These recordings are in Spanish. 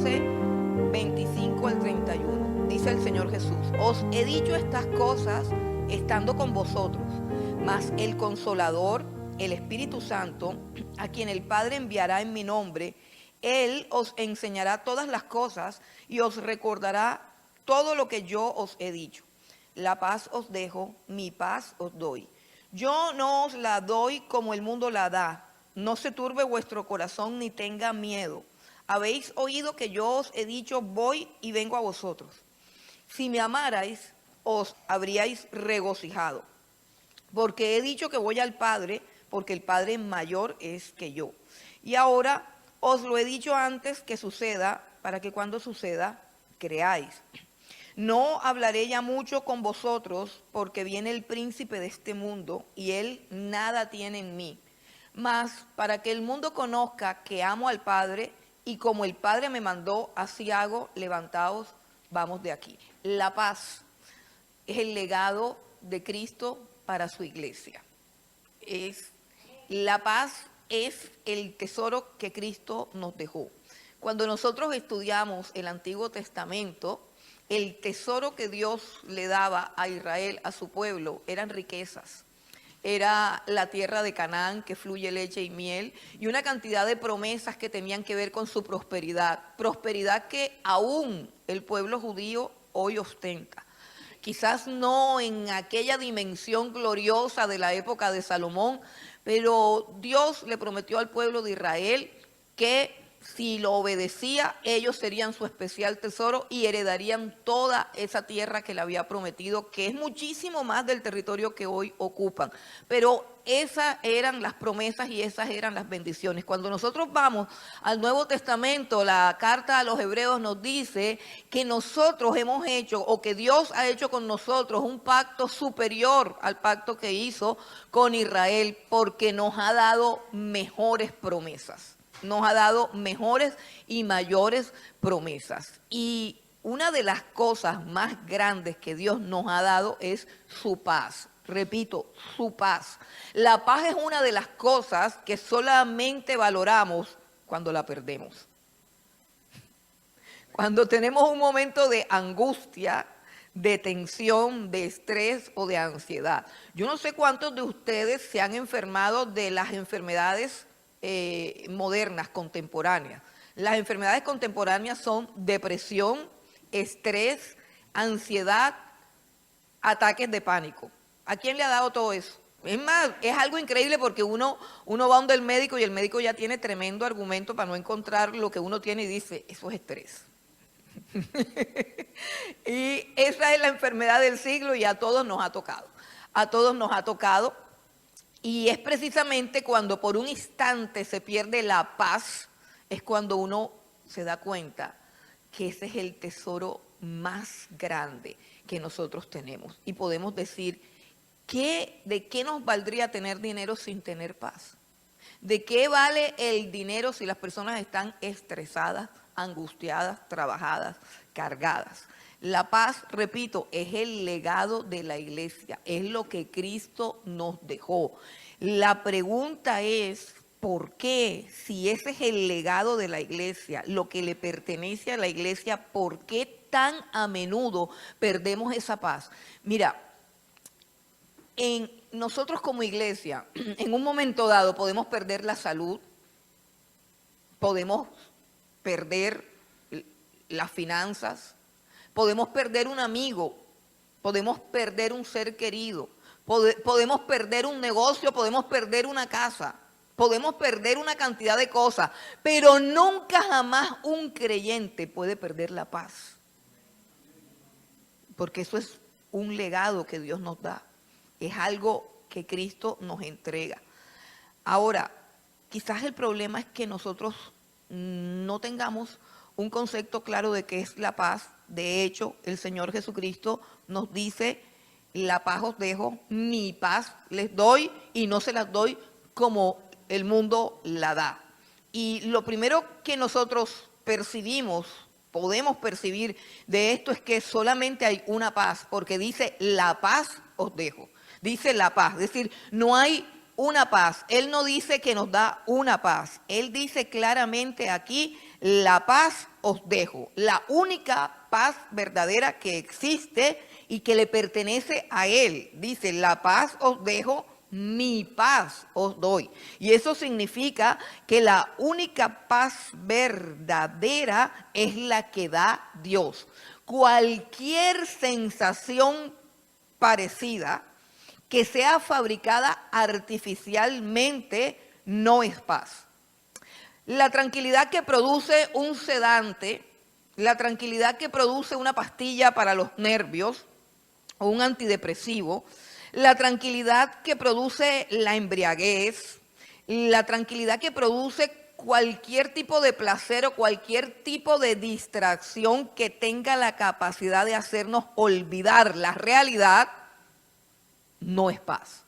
14, 25 al 31. Dice el Señor Jesús: os he dicho estas cosas estando con vosotros, mas el Consolador, el Espíritu Santo, a quien el Padre enviará en mi nombre, Él os enseñará todas las cosas y os recordará todo lo que yo os he dicho. La paz os dejo, mi paz os doy. Yo no os la doy como el mundo la da. No se turbe vuestro corazón ni tenga miedo. Habéis oído que yo os he dicho, voy y vengo a vosotros. Si me amarais, os habríais regocijado, porque he dicho que voy al Padre, porque el Padre mayor es que yo. Y ahora os lo he dicho antes que suceda, para que cuando suceda, creáis. No hablaré ya mucho con vosotros, porque viene el príncipe de este mundo, y él nada tiene en mí. Mas para que el mundo conozca que amo al Padre, y como el Padre me mandó, así hago, levantaos, vamos de aquí. La paz es el legado de Cristo para su iglesia. La paz es el tesoro que Cristo nos dejó. Cuando nosotros estudiamos el Antiguo Testamento, el tesoro que Dios le daba a Israel, a su pueblo, eran riquezas. Era la tierra de Canaán, que fluye leche y miel, y una cantidad de promesas que tenían que ver con su prosperidad. Prosperidad que aún el pueblo judío hoy ostenta. Quizás no en aquella dimensión gloriosa de la época de Salomón, pero Dios le prometió al pueblo de Israel que si lo obedecía, ellos serían su especial tesoro y heredarían toda esa tierra que le había prometido, que es muchísimo más del territorio que hoy ocupan. Pero esas eran las promesas y esas eran las bendiciones. Cuando nosotros vamos al Nuevo Testamento, la carta a los Hebreos nos dice que nosotros hemos hecho, o que Dios ha hecho con nosotros, un pacto superior al pacto que hizo con Israel, porque nos ha dado mejores promesas. Nos ha dado mejores y mayores promesas. Y una de las cosas más grandes que Dios nos ha dado es su paz. Repito, su paz. La paz es una de las cosas que solamente valoramos cuando la perdemos. Cuando tenemos un momento de angustia, de tensión, de estrés o de ansiedad. Yo no sé cuántos de ustedes se han enfermado de las enfermedades modernas, contemporáneas. Las enfermedades contemporáneas son depresión, estrés, ansiedad, ataques de pánico. ¿A quién le ha dado todo eso? Es más, es algo increíble porque uno va donde el médico y el médico ya tiene tremendo argumento para no encontrar lo que uno tiene y dice, eso es estrés. Y esa es la enfermedad del siglo y a todos nos ha tocado. A todos nos ha tocado. Y es precisamente cuando por un instante se pierde la paz, es cuando uno se da cuenta que ese es el tesoro más grande que nosotros tenemos. Y podemos decir, ¿de qué nos valdría tener dinero sin tener paz? ¿De qué vale el dinero si las personas están estresadas, angustiadas, trabajadas, cargadas? La paz, repito, es el legado de la iglesia, es lo que Cristo nos dejó. La pregunta es, ¿por qué? Si ese es el legado de la iglesia, lo que le pertenece a la iglesia, ¿por qué tan a menudo perdemos esa paz? Mira, nosotros como iglesia, en un momento dado podemos perder la salud, podemos perder las finanzas, podemos perder un amigo, podemos perder un ser querido, podemos perder un negocio, podemos perder una casa, podemos perder una cantidad de cosas, pero nunca jamás un creyente puede perder la paz. Porque eso es un legado que Dios nos da, es algo que Cristo nos entrega. Ahora, quizás el problema es que nosotros no tengamos un concepto claro de qué es la paz. De hecho, el Señor Jesucristo nos dice, la paz os dejo, mi paz les doy y no se las doy como el mundo la da. Y lo primero que nosotros percibimos, podemos percibir de esto es que solamente hay una paz, porque dice, la paz os dejo. Dice la paz, es decir, no hay una paz. Él no dice que nos da una paz. Él dice claramente aquí, la paz os dejo. La única paz verdadera que existe y que le pertenece a Él. Dice, la paz os dejo, mi paz os doy. Y eso significa que la única paz verdadera es la que da Dios. Cualquier sensación parecida que sea fabricada artificialmente no es paz. La tranquilidad que produce un sedante, la tranquilidad que produce una pastilla para los nervios o un antidepresivo, la tranquilidad que produce la embriaguez, la tranquilidad que produce cualquier tipo de placer o cualquier tipo de distracción que tenga la capacidad de hacernos olvidar la realidad, no es paz.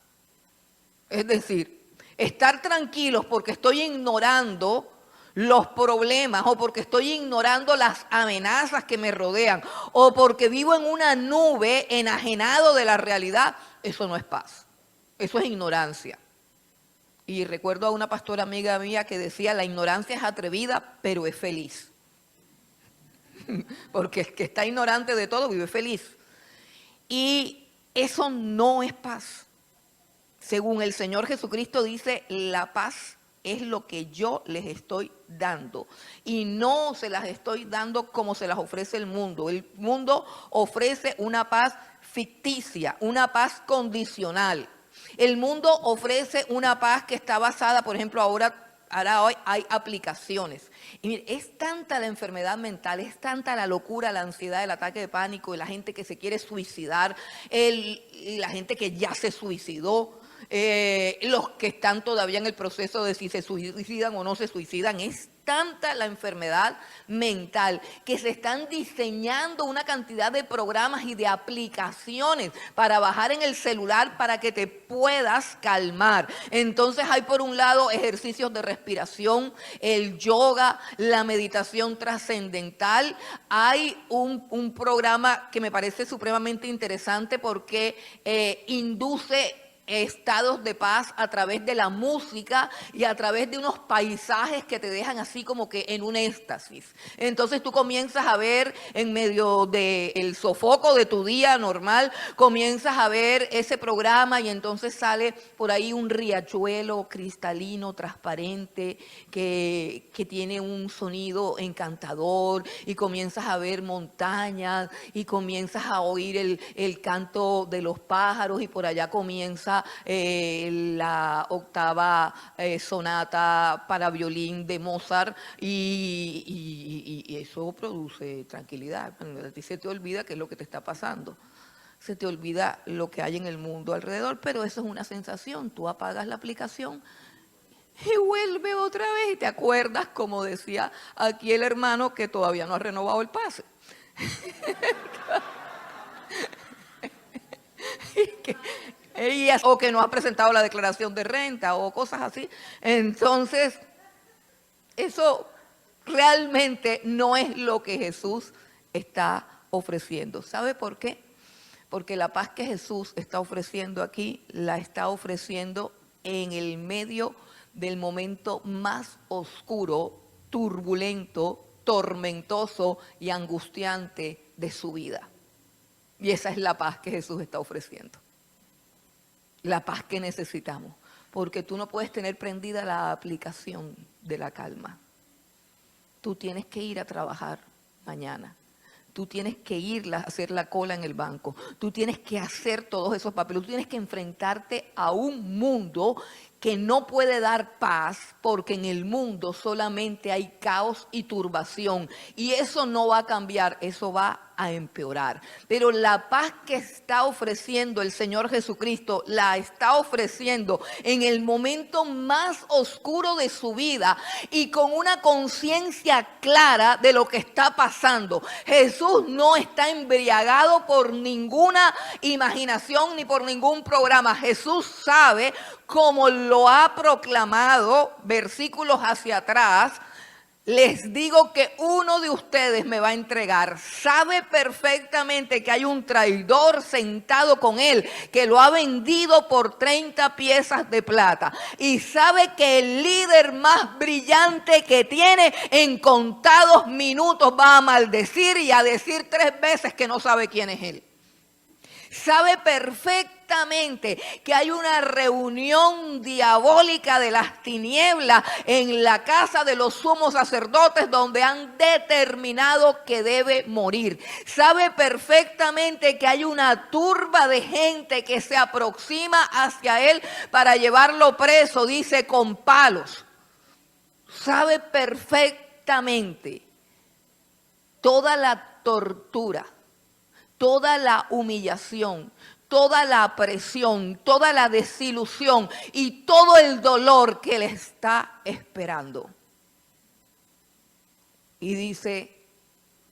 Es decir, estar tranquilos porque estoy ignorando los problemas o porque estoy ignorando las amenazas que me rodean o porque vivo en una nube enajenado de la realidad, eso no es paz, eso es ignorancia. Y recuerdo a una pastora amiga mía que decía, la ignorancia es atrevida, pero es feliz. Porque el que está ignorante de todo vive feliz. Y eso no es paz. Según el Señor Jesucristo dice, la paz es lo que yo les estoy dando. Y no se las estoy dando como se las ofrece el mundo. El mundo ofrece una paz ficticia, una paz condicional. El mundo ofrece una paz que está basada, por ejemplo, ahora hoy hay aplicaciones. Y mire, es tanta la enfermedad mental, es tanta la locura, la ansiedad, el ataque de pánico, y la gente que se quiere suicidar, y la gente que ya se suicidó, los que están todavía en el proceso de si se suicidan o no se suicidan. Es tanta la enfermedad mental que se están diseñando una cantidad de programas y de aplicaciones para bajar en el celular para que te puedas calmar. Entonces hay por un lado ejercicios de respiración, el yoga, la meditación trascendental. Hay un programa que me parece supremamente interesante porque induce estados de paz a través de la música y a través de unos paisajes que te dejan así como que en un éxtasis. Entonces tú comienzas a ver en medio del sofoco de tu día normal, comienzas a ver ese programa y entonces sale por ahí un riachuelo cristalino, transparente, que tiene un sonido encantador, y comienzas a ver montañas y comienzas a oír el canto de los pájaros, y por allá comienza la octava sonata para violín de Mozart, y eso produce tranquilidad. A ti se te olvida qué es lo que te está pasando, se te olvida lo que hay en el mundo alrededor, pero eso es una sensación. Tú apagas la aplicación y vuelve otra vez y te acuerdas, como decía aquí el hermano, que todavía no ha renovado el pase. O que no ha presentado la declaración de renta o cosas así. Entonces, eso realmente no es lo que Jesús está ofreciendo. ¿Sabe por qué? Porque la paz que Jesús está ofreciendo aquí, la está ofreciendo en el medio del momento más oscuro, turbulento, tormentoso y angustiante de su vida. Y esa es la paz que Jesús está ofreciendo. La paz que necesitamos, porque tú no puedes tener prendida la aplicación de la calma. Tú tienes que ir a trabajar mañana. Tú tienes que ir a hacer la cola en el banco. Tú tienes que hacer todos esos papeles. Tú tienes que enfrentarte a un mundo que no puede dar paz, porque en el mundo solamente hay caos y turbación. Y eso no va a cambiar, eso va a empeorar. Pero la paz que está ofreciendo el Señor Jesucristo, la está ofreciendo en el momento más oscuro de su vida y con una conciencia clara de lo que está pasando. Jesús no está embriagado por ninguna imaginación ni por ningún programa. Jesús sabe, como lo ha proclamado versículos hacia atrás, les digo que uno de ustedes me va a entregar. Sabe perfectamente que hay un traidor sentado con él, que lo ha vendido por 30 piezas de plata. Y sabe que el líder más brillante que tiene, en contados minutos va a maldecir y a decir 3 veces que no sabe quién es él. Sabe perfectamente que hay una reunión diabólica de las tinieblas en la casa de los sumos sacerdotes donde han determinado que debe morir. Sabe perfectamente que hay una turba de gente que se aproxima hacia él para llevarlo preso, dice, con palos. Sabe perfectamente toda la tortura, toda la humillación, toda la presión, toda la desilusión y todo el dolor que le está esperando. Y dice,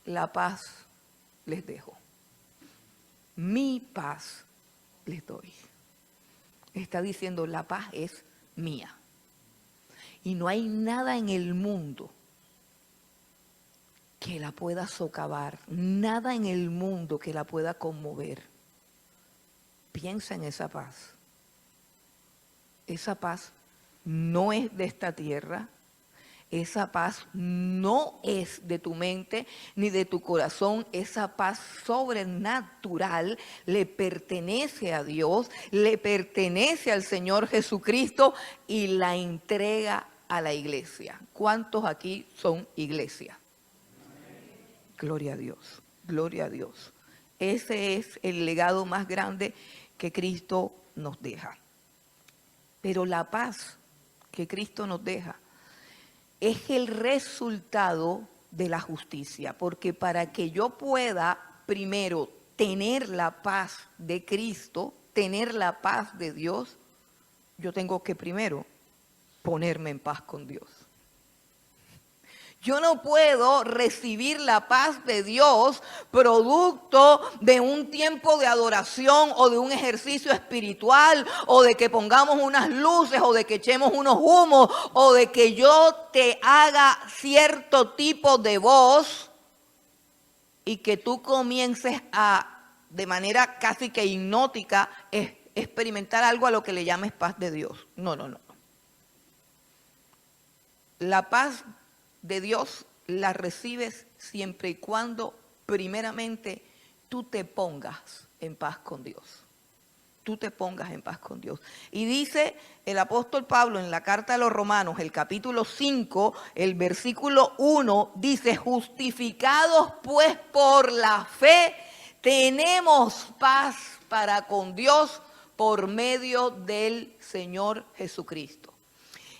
la paz les dejo. Mi paz les doy. Está diciendo, la paz es mía. Y no hay nada en el mundo que la pueda socavar, nada en el mundo que la pueda conmover. Piensa en esa paz. Esa paz no es de esta tierra, esa paz no es de tu mente ni de tu corazón, esa paz sobrenatural le pertenece a Dios, le pertenece al Señor Jesucristo y la entrega a la iglesia. ¿Cuántos aquí son iglesia? Gloria a Dios, gloria a Dios. Ese es el legado más grande que Cristo nos deja. Pero la paz que Cristo nos deja es el resultado de la justicia, porque para que yo pueda primero tener la paz de Cristo, tener la paz de Dios, yo tengo que primero ponerme en paz con Dios. Yo no puedo recibir la paz de Dios producto de un tiempo de adoración o de un ejercicio espiritual o de que pongamos unas luces o de que echemos unos humos o de que yo te haga cierto tipo de voz y que tú comiences a, de manera casi que hipnótica, experimentar algo a lo que le llames paz de Dios. No. La paz de Dios la recibes siempre y cuando primeramente tú te pongas en paz con Dios. Tú te pongas en paz con Dios. Y dice el apóstol Pablo en la carta a los Romanos, el capítulo 5, el versículo 1, dice, justificados pues por la fe, tenemos paz para con Dios por medio del Señor Jesucristo.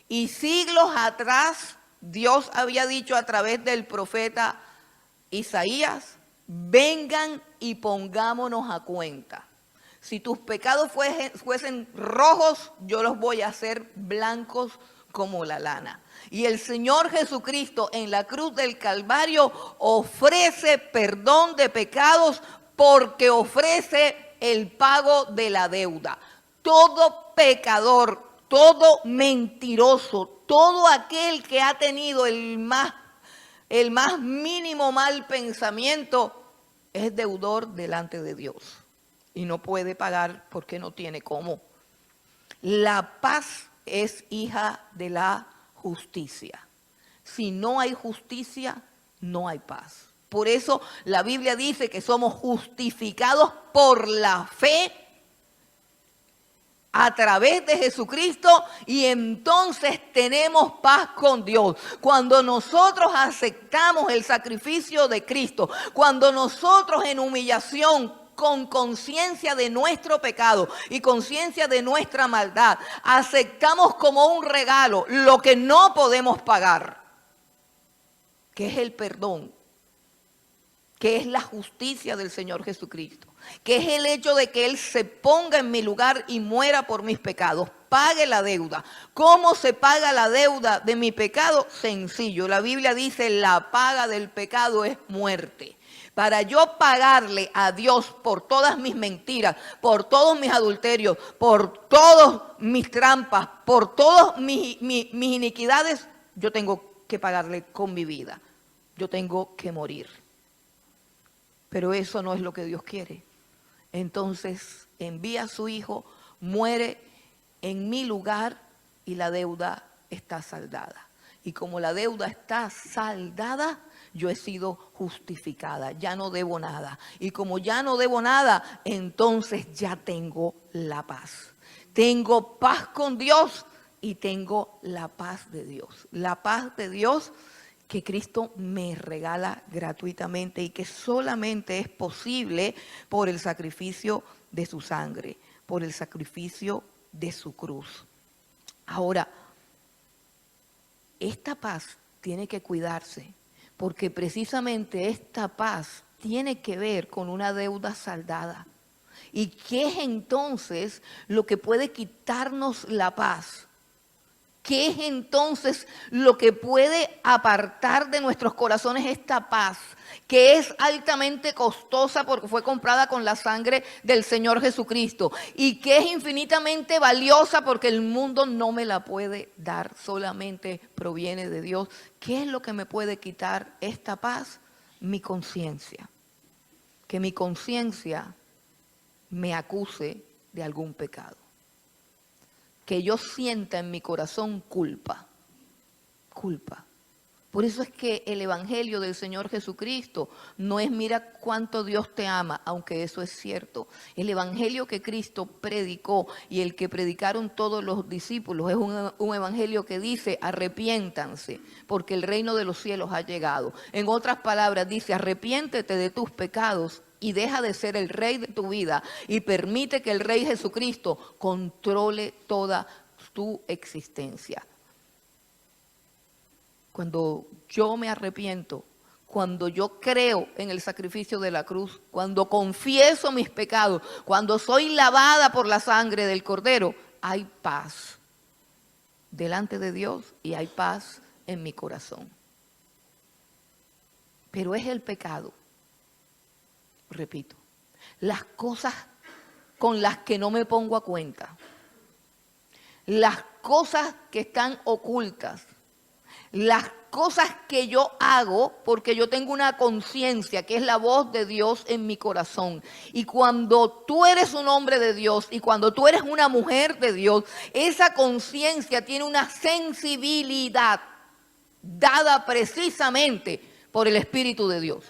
Y siglos atrás, Dios había dicho a través del profeta Isaías, vengan y pongámonos a cuenta. Si tus pecados fuesen rojos, yo los voy a hacer blancos como la lana. Y el Señor Jesucristo en la cruz del Calvario ofrece perdón de pecados porque ofrece el pago de la deuda. Todo pecador, todo mentiroso, todo aquel que ha tenido el más mínimo mal pensamiento es deudor delante de Dios y no puede pagar porque no tiene cómo. La paz es hija de la justicia. Si no hay justicia, no hay paz. Por eso la Biblia dice que somos justificados por la fe a través de Jesucristo y entonces tenemos paz con Dios. Cuando nosotros aceptamos el sacrificio de Cristo, cuando nosotros en humillación, con conciencia de nuestro pecado y conciencia de nuestra maldad, aceptamos como un regalo lo que no podemos pagar, que es el perdón, que es la justicia del Señor Jesucristo, que es el hecho de que Él se ponga en mi lugar y muera por mis pecados, pague la deuda. ¿Cómo se paga la deuda de mi pecado? Sencillo, la Biblia dice la paga del pecado es muerte. Para yo pagarle a Dios por todas mis mentiras, por todos mis adulterios, por todas mis trampas, por todas mis iniquidades, yo tengo que pagarle con mi vida. Yo tengo que morir. Pero eso no es lo que Dios quiere. Entonces envía a su Hijo, muere en mi lugar y la deuda está saldada. Y como la deuda está saldada, yo he sido justificada, ya no debo nada. Y como ya no debo nada, entonces ya tengo la paz. Tengo paz con Dios y tengo la paz de Dios. La paz de Dios que Cristo me regala gratuitamente y que solamente es posible por el sacrificio de su sangre, por el sacrificio de su cruz. Ahora, esta paz tiene que cuidarse, porque precisamente esta paz tiene que ver con una deuda saldada. ¿Y qué es entonces lo que puede quitarnos la paz? ¿Qué es entonces lo que puede apartar de nuestros corazones esta paz, que es altamente costosa porque fue comprada con la sangre del Señor Jesucristo y que es infinitamente valiosa porque el mundo no me la puede dar, solamente proviene de Dios? ¿Qué es lo que me puede quitar esta paz? Mi conciencia. Que mi conciencia me acuse de algún pecado. Que yo sienta en mi corazón culpa. Por eso es que el Evangelio del Señor Jesucristo no es mira cuánto Dios te ama, aunque eso es cierto. El Evangelio que Cristo predicó y el que predicaron todos los discípulos es un Evangelio que dice arrepiéntanse porque el reino de los cielos ha llegado. En otras palabras dice arrepiéntete de tus pecados y deja de ser el rey de tu vida y permite que el Rey Jesucristo controle toda tu existencia. Cuando yo me arrepiento, cuando yo creo en el sacrificio de la cruz, cuando confieso mis pecados, cuando soy lavada por la sangre del Cordero, hay paz delante de Dios y hay paz en mi corazón. Pero es el pecado, repito, las cosas con las que no me pongo a cuenta, las cosas que están ocultas, las cosas que yo hago porque yo tengo una conciencia que es la voz de Dios en mi corazón. Y cuando tú eres un hombre de Dios y cuando tú eres una mujer de Dios, esa conciencia tiene una sensibilidad dada precisamente por el Espíritu de Dios.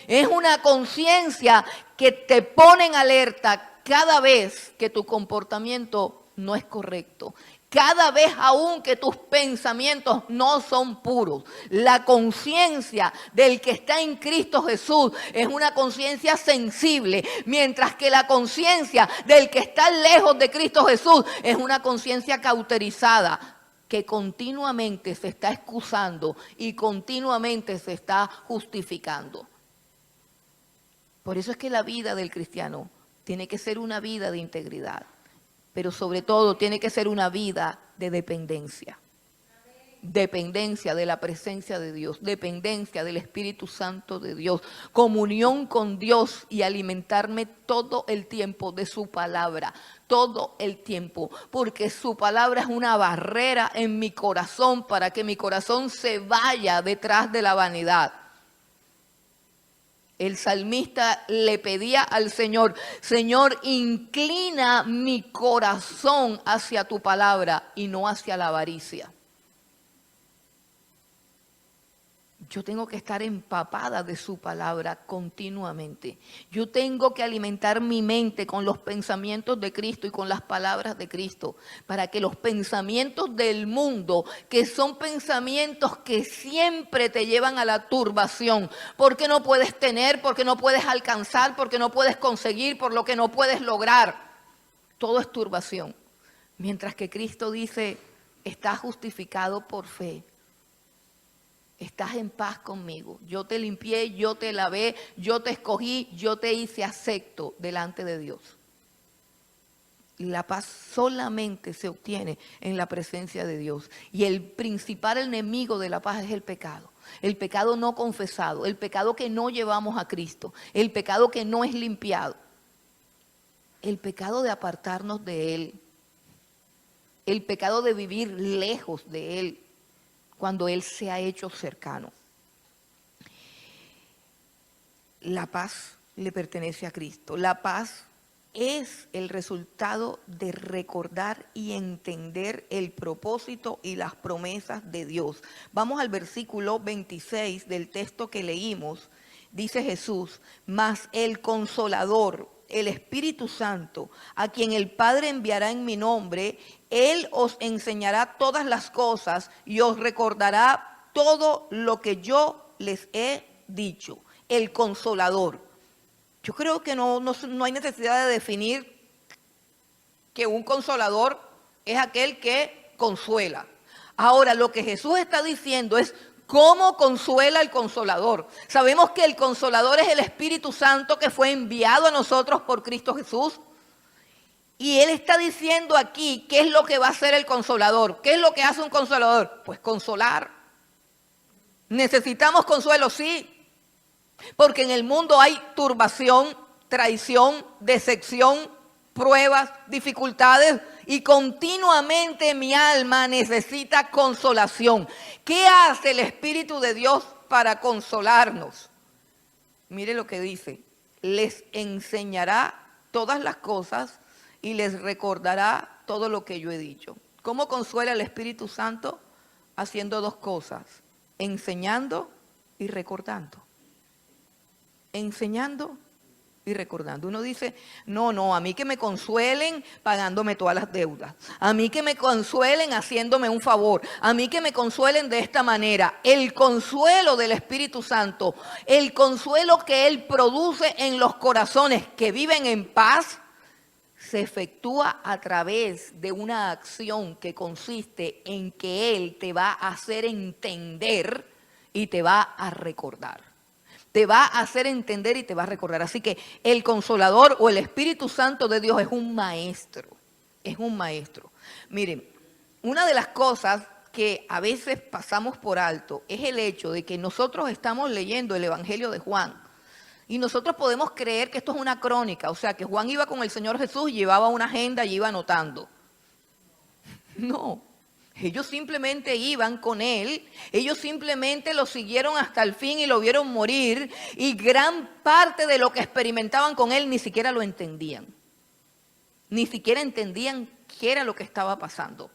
Es una conciencia que te pone en alerta cada vez que tu comportamiento no es correcto. Cada vez aún que tus pensamientos no son puros. La conciencia del que está en Cristo Jesús es una conciencia sensible, mientras que la conciencia del que está lejos de Cristo Jesús es una conciencia cauterizada, que continuamente se está excusando y continuamente se está justificando. Por eso es que la vida del cristiano tiene que ser una vida de integridad, pero sobre todo tiene que ser una vida de dependencia. Dependencia de la presencia de Dios, dependencia del Espíritu Santo de Dios, comunión con Dios y alimentarme todo el tiempo de su palabra, todo el tiempo, porque su palabra es una barrera en mi corazón para que mi corazón se vaya detrás de la vanidad. El salmista le pedía al Señor, Señor, inclina mi corazón hacia tu palabra y no hacia la avaricia. Yo tengo que estar empapada de su palabra continuamente. Yo tengo que alimentar mi mente con los pensamientos de Cristo y con las palabras de Cristo, para que los pensamientos del mundo, que son pensamientos que siempre te llevan a la turbación, porque no puedes tener, porque no puedes alcanzar, porque no puedes conseguir, por lo que no puedes lograr. Todo es turbación. Mientras que Cristo dice, estás justificado por fe. Estás en paz conmigo. Yo te limpié, yo te lavé, yo te escogí, yo te hice acepto delante de Dios. Y la paz solamente se obtiene en la presencia de Dios. Y el principal enemigo de la paz es el pecado. El pecado no confesado, el pecado que no llevamos a Cristo, el pecado que no es limpiado. El pecado de apartarnos de Él. El pecado de vivir lejos de Él. cuando Él se ha hecho cercano. La paz le pertenece a Cristo. La paz es el resultado de recordar y entender el propósito y las promesas de Dios. Vamos al versículo 26 del texto que leímos. Dice Jesús: mas el Consolador, el Espíritu Santo, a quien el Padre enviará en mi nombre, Él os enseñará todas las cosas y os recordará todo lo que yo les he dicho. El Consolador. Yo creo que no hay necesidad de definir que un consolador es aquel que consuela. Ahora, lo que Jesús está diciendo es cómo consuela el consolador. Sabemos que el consolador es el Espíritu Santo que fue enviado a nosotros por Cristo Jesús. Y Él está diciendo aquí qué es lo que va a hacer el consolador. ¿Qué es lo que hace un consolador? Pues consolar. ¿Necesitamos consuelo? Sí. Porque en el mundo hay turbación, traición, decepción, pruebas, dificultades, y continuamente mi alma necesita consolación. ¿Qué hace el Espíritu de Dios para consolarnos? Mire lo que dice: les enseñará todas las cosas y les recordará todo lo que yo he dicho. ¿Cómo consuela el Espíritu Santo? Haciendo dos cosas: enseñando y recordando. Enseñando y recordando. Uno dice: no, a mí que me consuelen pagándome todas las deudas, a mí que me consuelen haciéndome un favor, a mí que me consuelen de esta manera. El consuelo del Espíritu Santo, el consuelo que Él produce en los corazones que viven en paz, se efectúa a través de una acción que consiste en que Él te va a hacer entender y te va a recordar. Te va a hacer entender y te va a recordar. Así que el Consolador o el Espíritu Santo de Dios es un maestro. Es un maestro. Miren, una de las cosas que a veces pasamos por alto es el hecho de que nosotros estamos leyendo el Evangelio de Juan. Y nosotros podemos creer que esto es una crónica. O sea, que Juan iba con el Señor Jesús, llevaba una agenda y iba anotando. No. Ellos simplemente iban con Él, ellos simplemente lo siguieron hasta el fin y lo vieron morir, y gran parte de lo que experimentaban con Él ni siquiera lo entendían. Ni siquiera entendían qué era lo que estaba pasando.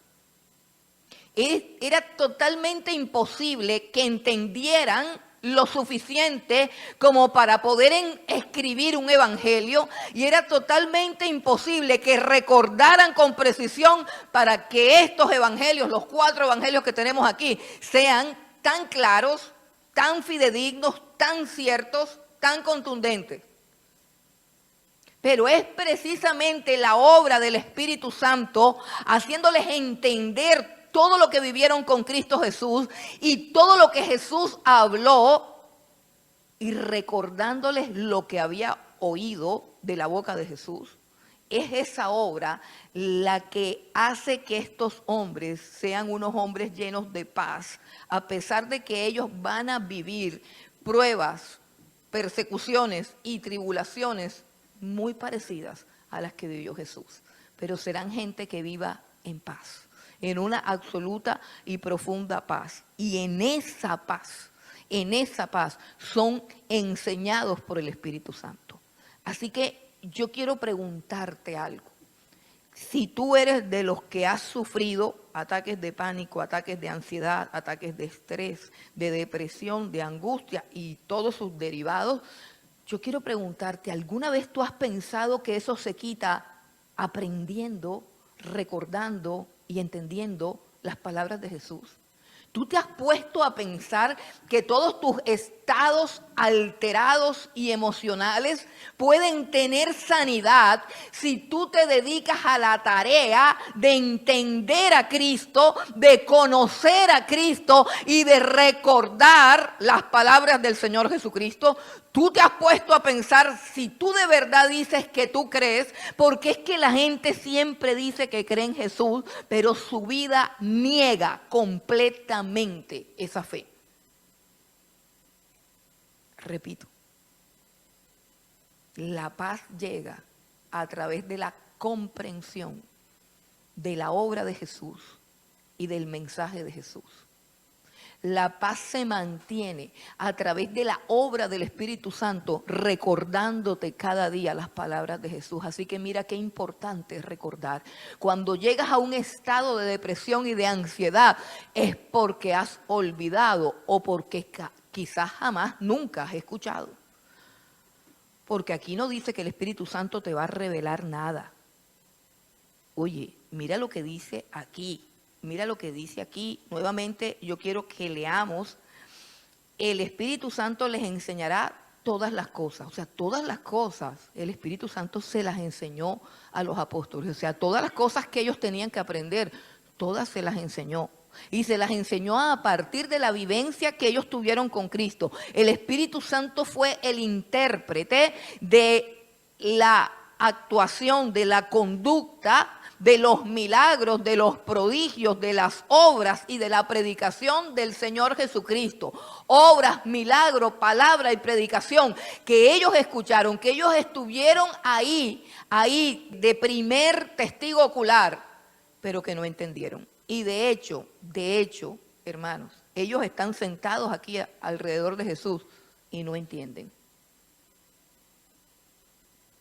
Era totalmente imposible que entendieran lo suficiente como para poder escribir un evangelio, y era totalmente imposible que recordaran con precisión para que estos evangelios, los 4 evangelios que tenemos aquí, sean tan claros, tan fidedignos, tan ciertos, tan contundentes. Pero es precisamente la obra del Espíritu Santo haciéndoles entender todo lo que vivieron con Cristo Jesús y todo lo que Jesús habló, y recordándoles lo que había oído de la boca de Jesús. Es esa obra la que hace que estos hombres sean unos hombres llenos de paz, a pesar de que ellos van a vivir pruebas, persecuciones y tribulaciones muy parecidas a las que vivió Jesús. Pero serán gente que viva en paz, en una absoluta y profunda paz. Y en esa paz son enseñados por el Espíritu Santo. Así que yo quiero preguntarte algo. Si tú eres de los que has sufrido ataques de pánico, ataques de ansiedad, ataques de estrés, de depresión, de angustia y todos sus derivados, yo quiero preguntarte, ¿alguna vez tú has pensado que eso se quita aprendiendo, recordando y entendiendo las palabras de Jesús? ¿Tú te has puesto a pensar que todos tus estados alterados y emocionales pueden tener sanidad si tú te dedicas a la tarea de entender a Cristo, de conocer a Cristo y de recordar las palabras del Señor Jesucristo? ¿Tú te has puesto a pensar si tú de verdad dices que tú crees? Porque es que la gente siempre dice que cree en Jesús, pero su vida niega completamente esa fe. Repito, la paz llega a través de la comprensión de la obra de Jesús y del mensaje de Jesús. La paz se mantiene a través de la obra del Espíritu Santo, recordándote cada día las palabras de Jesús. Así que mira qué importante es recordar. Cuando llegas a un estado de depresión y de ansiedad, es porque has olvidado o porque quizás jamás, nunca has escuchado. Porque aquí no dice que el Espíritu Santo te va a revelar nada. Oye, mira lo que dice aquí. Mira lo que dice aquí. Nuevamente yo quiero que leamos. El Espíritu Santo les enseñará todas las cosas. O sea, todas las cosas el Espíritu Santo se las enseñó a los apóstoles. O sea, todas las cosas que ellos tenían que aprender, todas se las enseñó. Y se las enseñó a partir de la vivencia que ellos tuvieron con Cristo. El Espíritu Santo fue el intérprete de la actuación, de la conducta, de los milagros, de los prodigios, de las obras y de la predicación del Señor Jesucristo. Obras, milagros, palabra y predicación que ellos escucharon, que ellos estuvieron ahí de primer testigo ocular, pero que no entendieron. Y de hecho, hermanos, ellos están sentados aquí alrededor de Jesús y no entienden.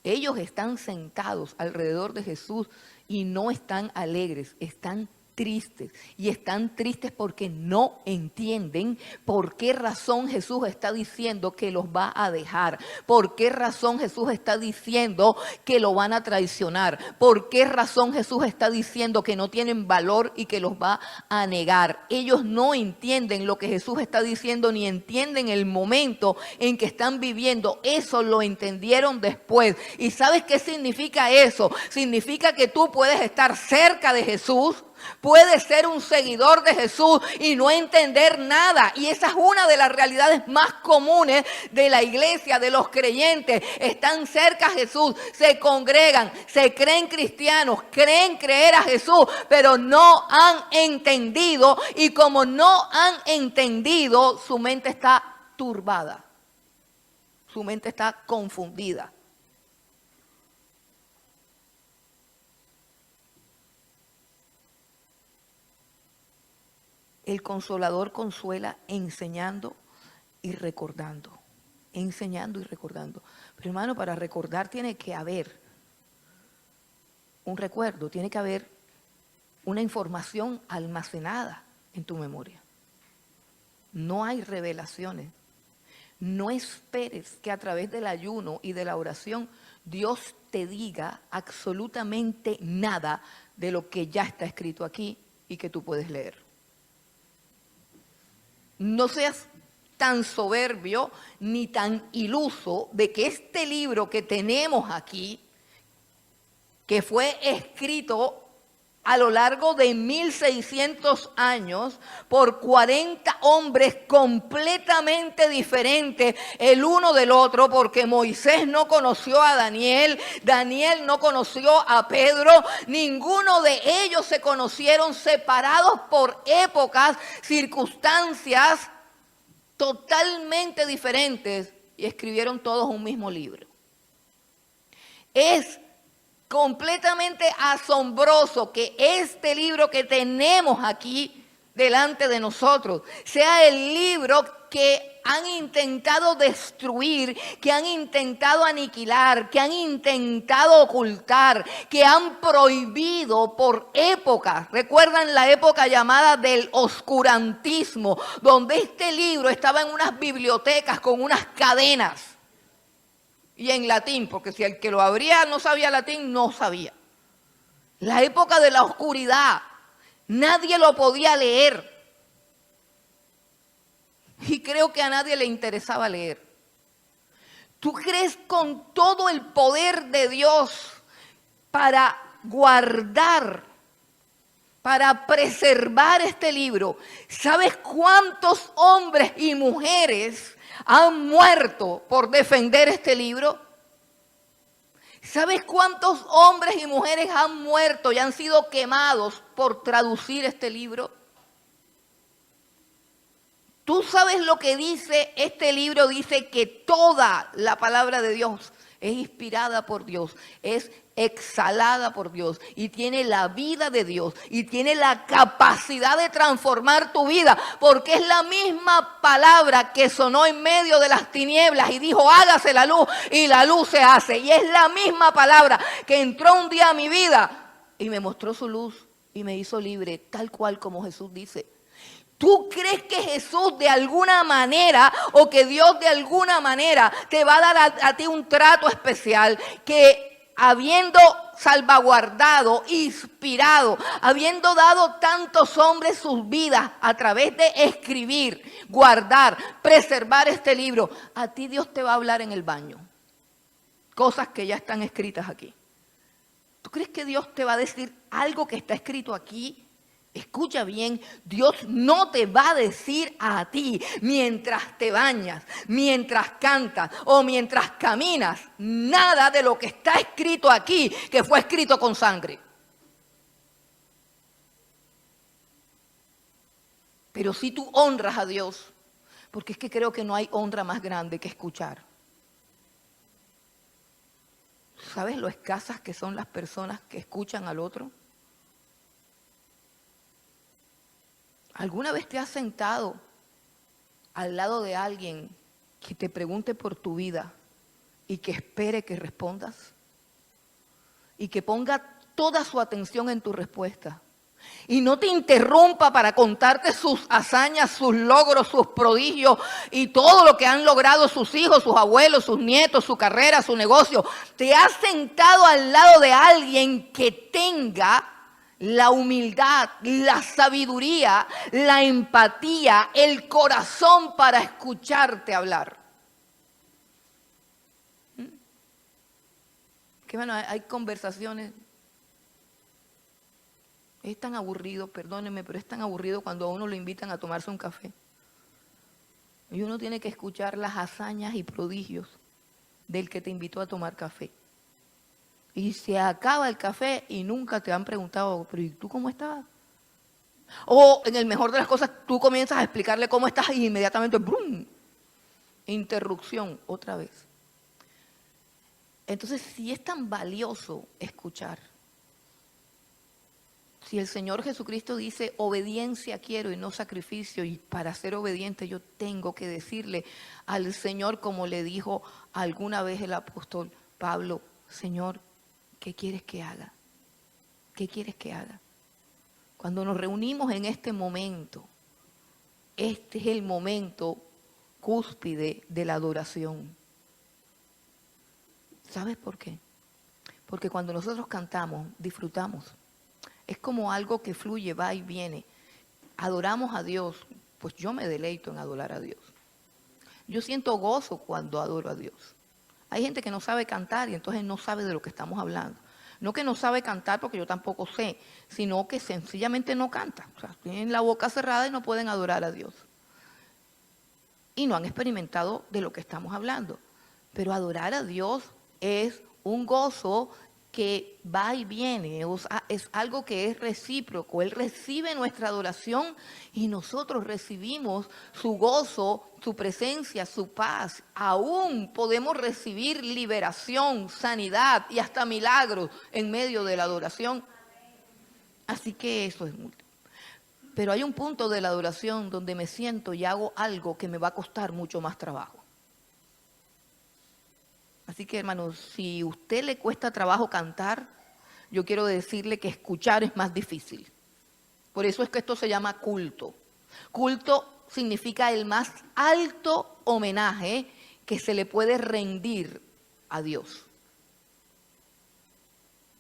Ellos están sentados alrededor de Jesús y no están alegres, están tristes. Y están tristes porque no entienden por qué razón Jesús está diciendo que los va a dejar. Por qué razón Jesús está diciendo que lo van a traicionar. Por qué razón Jesús está diciendo que no tienen valor y que los va a negar. Ellos no entienden lo que Jesús está diciendo ni entienden el momento en que están viviendo. Eso lo entendieron después. ¿Y sabes qué significa eso? Significa que tú puedes estar cerca de Jesús, puedes ser un seguidor de Jesús y no entender nada. Y esa es una de las realidades más comunes de la iglesia, de los creyentes. Están cerca a Jesús, se congregan, se creen cristianos, creen creer a Jesús, pero no han entendido. Y como no han entendido, su mente está turbada, su mente está confundida. El Consolador consuela enseñando y recordando. Enseñando y recordando. Pero hermano, para recordar tiene que haber un recuerdo, tiene que haber una información almacenada en tu memoria. No hay revelaciones. No esperes que a través del ayuno y de la oración Dios te diga absolutamente nada de lo que ya está escrito aquí y que tú puedes leer. No seas tan soberbio ni tan iluso de que este libro que tenemos aquí, que fue escrito a lo largo de 1600 años por 40 hombres completamente diferentes el uno del otro, porque Moisés no conoció a Daniel, Daniel no conoció a Pedro, ninguno de ellos se conocieron, separados por épocas, circunstancias totalmente diferentes, y escribieron todos un mismo libro. Es completamente asombroso que este libro que tenemos aquí delante de nosotros sea el libro que han intentado destruir, que han intentado aniquilar, que han intentado ocultar, que han prohibido por épocas. ¿Recuerdan la época llamada del oscurantismo, donde este libro estaba en unas bibliotecas con unas cadenas? Y en latín, porque si el que lo abría no sabía latín, no sabía. La época de la oscuridad, nadie lo podía leer. Y creo que a nadie le interesaba leer. ¿Tú crees con todo el poder de Dios para guardar, para preservar este libro? ¿Sabes cuántos hombres y mujeres han muerto por defender este libro? ¿Sabes cuántos hombres y mujeres han muerto y han sido quemados por traducir este libro? ¿Tú sabes lo que dice este libro? Dice que toda la palabra de Dios es inspirada por Dios, es exhalada por Dios y tiene la vida de Dios y tiene la capacidad de transformar tu vida, porque es la misma palabra que sonó en medio de las tinieblas y dijo hágase la luz, y la luz se hace, y es la misma palabra que entró un día a mi vida y me mostró su luz y me hizo libre, tal cual como Jesús dice. ¿Tú crees que Jesús de alguna manera o que Dios de alguna manera te va a dar a ti un trato especial, que habiendo salvaguardado, inspirado, habiendo dado tantos hombres sus vidas a través de escribir, guardar, preservar este libro, a ti Dios te va a hablar en el baño? Cosas que ya están escritas aquí. ¿Tú crees que Dios te va a decir algo que está escrito aquí? Escucha bien, Dios no te va a decir a ti mientras te bañas, mientras cantas o mientras caminas, nada de lo que está escrito aquí, que fue escrito con sangre. Pero si tú honras a Dios, porque es que creo que no hay honra más grande que escuchar. ¿Sabes lo escasas que son las personas que escuchan al otro? ¿Alguna vez te has sentado al lado de alguien que te pregunte por tu vida y que espere que respondas? Y que ponga toda su atención en tu respuesta. Y no te interrumpa para contarte sus hazañas, sus logros, sus prodigios y todo lo que han logrado sus hijos, sus abuelos, sus nietos, su carrera, su negocio. Te has sentado al lado de alguien que tenga la humildad, la sabiduría, la empatía, el corazón para escucharte hablar. Que bueno, hay conversaciones. Es tan aburrido, perdónenme, pero es tan aburrido cuando a uno lo invitan a tomarse un café. Y uno tiene que escuchar las hazañas y prodigios del que te invitó a tomar café. Y se acaba el café y nunca te han preguntado, pero ¿y tú cómo estás? O en el mejor de las cosas, tú comienzas a explicarle cómo estás y inmediatamente, ¡brum!, interrupción otra vez. Entonces, si es tan valioso escuchar, si el Señor Jesucristo dice, obediencia quiero y no sacrificio, y para ser obediente yo tengo que decirle al Señor, como le dijo alguna vez el apóstol Pablo, Señor, ¿qué quieres que haga? ¿Qué quieres que haga? Cuando nos reunimos en este momento, este es el momento cúspide de la adoración. ¿Sabes por qué? Porque cuando nosotros cantamos, disfrutamos. Es como algo que fluye, va y viene. Adoramos a Dios, pues yo me deleito en adorar a Dios. Yo siento gozo cuando adoro a Dios. Hay gente que no sabe cantar y entonces no sabe de lo que estamos hablando. No que no sabe cantar porque yo tampoco sé, sino que sencillamente no canta. O sea, tienen la boca cerrada y no pueden adorar a Dios. Y no han experimentado de lo que estamos hablando. Pero adorar a Dios es un gozo que va y viene, es algo que es recíproco. Él recibe nuestra adoración y nosotros recibimos su gozo, su presencia, su paz. Aún podemos recibir liberación, sanidad y hasta milagros en medio de la adoración. Así que eso es mucho. Pero hay un punto de la adoración donde me siento y hago algo que me va a costar mucho más trabajo. Así que, hermanos, si a usted le cuesta trabajo cantar, yo quiero decirle que escuchar es más difícil. Por eso es que esto se llama culto. Culto significa el más alto homenaje que se le puede rendir a Dios.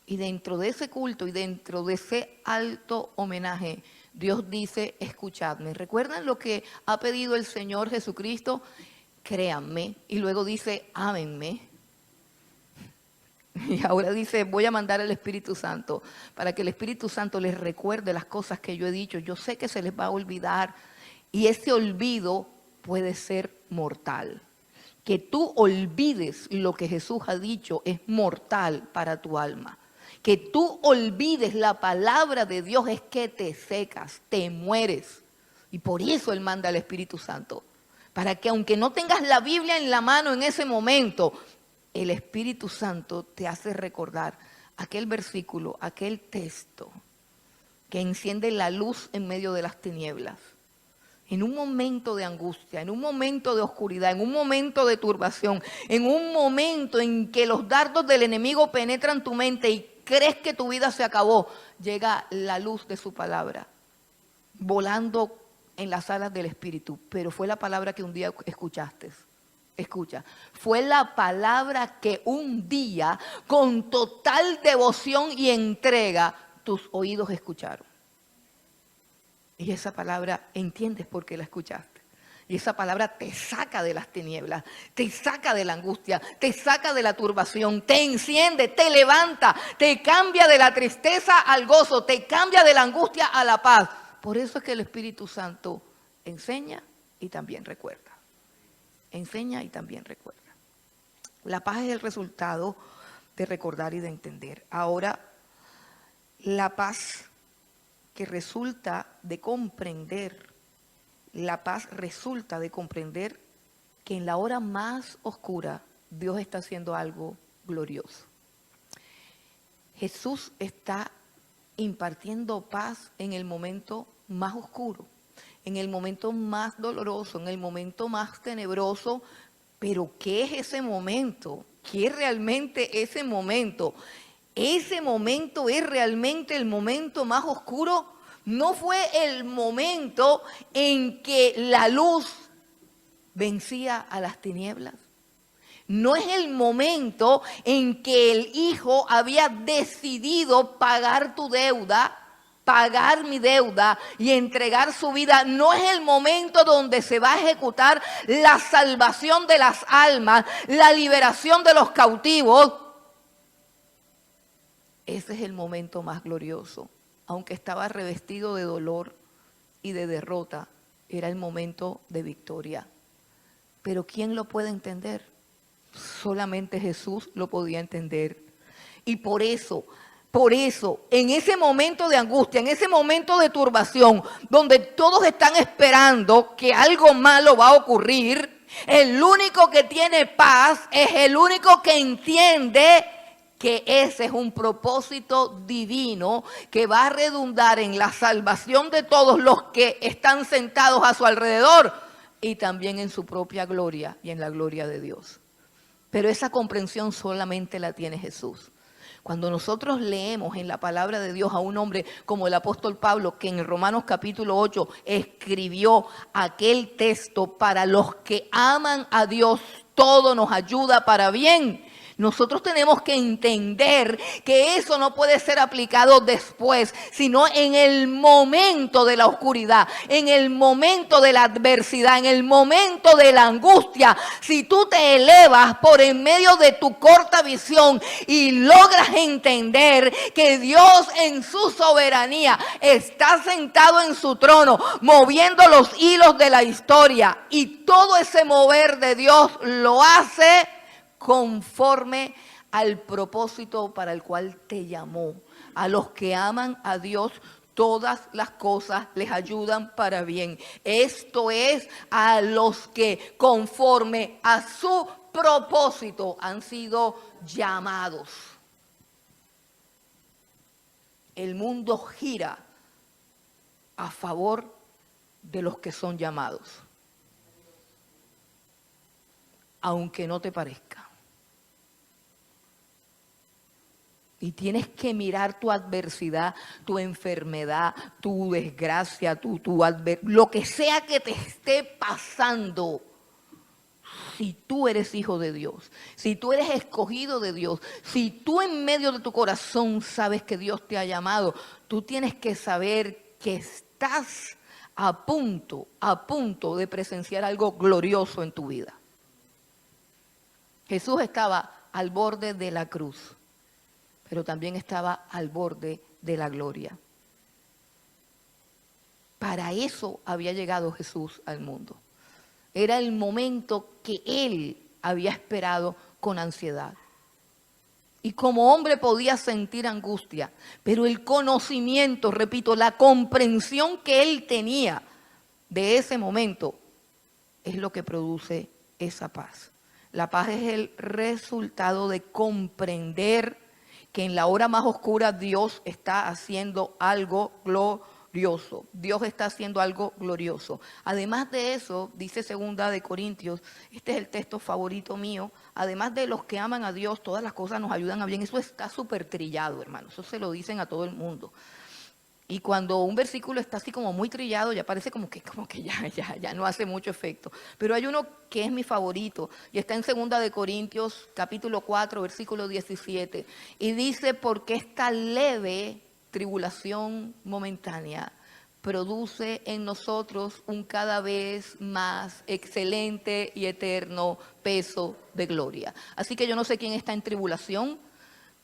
Y dentro de ese culto y dentro de ese alto homenaje, Dios dice, escuchadme. ¿Recuerdan lo que ha pedido el Señor Jesucristo? Créanme. Y luego dice, ámenme. Y ahora dice, voy a mandar al Espíritu Santo para que el Espíritu Santo les recuerde las cosas que yo he dicho. Yo sé que se les va a olvidar y ese olvido puede ser mortal. Que tú olvides lo que Jesús ha dicho es mortal para tu alma. Que tú olvides la palabra de Dios es que te secas, te mueres. Y por eso Él manda al Espíritu Santo. Para que aunque no tengas la Biblia en la mano en ese momento, el Espíritu Santo te hace recordar aquel versículo, aquel texto que enciende la luz en medio de las tinieblas. En un momento de angustia, en un momento de oscuridad, en un momento de turbación, en un momento en que los dardos del enemigo penetran tu mente y crees que tu vida se acabó, llega la luz de su palabra, volando en las alas del Espíritu. Pero fue la palabra que un día escuchaste. Escucha, fue la palabra que un día, con total devoción y entrega, tus oídos escucharon. Y esa palabra, entiendes por qué la escuchaste. Y esa palabra te saca de las tinieblas, te saca de la angustia, te saca de la turbación, te enciende, te levanta, te cambia de la tristeza al gozo, te cambia de la angustia a la paz. Por eso es que el Espíritu Santo enseña y también recuerda. Enseña y también recuerda. La paz es el resultado de recordar y de entender. Ahora, la paz que resulta de comprender, la paz resulta de comprender que en la hora más oscura Dios está haciendo algo glorioso. Jesús está impartiendo paz en el momento más oscuro, en el momento más doloroso, en el momento más tenebroso. Pero ¿qué es ese momento? ¿Qué es realmente ese momento? Ese momento es realmente el momento más oscuro. No fue el momento en que la luz vencía a las tinieblas. No es el momento en que el Hijo había decidido pagar tu deuda, pagar mi deuda y entregar su vida. No es el momento donde se va a ejecutar la salvación de las almas, la liberación de los cautivos. Ese es el momento más glorioso. Aunque estaba revestido de dolor y de derrota, era el momento de victoria. Pero ¿quién lo puede entender? Solamente Jesús lo podía entender. Y por eso, en ese momento de angustia, en ese momento de turbación, donde todos están esperando que algo malo va a ocurrir, el único que tiene paz es el único que entiende que ese es un propósito divino que va a redundar en la salvación de todos los que están sentados a su alrededor y también en su propia gloria y en la gloria de Dios. Pero esa comprensión solamente la tiene Jesús. Cuando nosotros leemos en la palabra de Dios a un hombre como el apóstol Pablo, que en Romanos capítulo 8 escribió aquel texto: para los que aman a Dios, todo nos ayuda para bien. Nosotros tenemos que entender que eso no puede ser aplicado después, sino en el momento de la oscuridad, en el momento de la adversidad, en el momento de la angustia. Si tú te elevas por en medio de tu corta visión y logras entender que Dios en su soberanía está sentado en su trono, moviendo los hilos de la historia, y todo ese mover de Dios lo hace conforme al propósito para el cual te llamó. A los que aman a Dios, todas las cosas les ayudan para bien. Esto es, a los que conforme a su propósito han sido llamados. El mundo gira a favor de los que son llamados, aunque no te parezca. Y tienes que mirar tu adversidad, tu enfermedad, tu desgracia, lo que sea que te esté pasando. Si tú eres hijo de Dios, si tú eres escogido de Dios, si tú en medio de tu corazón sabes que Dios te ha llamado, tú tienes que saber que estás a punto de presenciar algo glorioso en tu vida. Jesús estaba al borde de la cruz, pero también estaba al borde de la gloria. Para eso había llegado Jesús al mundo. Era el momento que Él había esperado con ansiedad. Y como hombre podía sentir angustia, pero el conocimiento, repito, la comprensión que Él tenía de ese momento es lo que produce esa paz. La paz es el resultado de comprender que en la hora más oscura Dios está haciendo algo glorioso. Dios está haciendo algo glorioso. Además de eso, dice 2 Corintios, este es el texto favorito mío, además de los que aman a Dios, todas las cosas nos ayudan a bien. Eso está súper trillado, hermano. Eso se lo dicen a todo el mundo. Y cuando un versículo está así como muy trillado, ya parece como que ya no hace mucho efecto. Pero hay uno que es mi favorito y está en 2 Corintios capítulo 4, versículo 17. Y dice, porque esta leve tribulación momentánea produce en nosotros un cada vez más excelente y eterno peso de gloria. Así que yo no sé quién está en tribulación,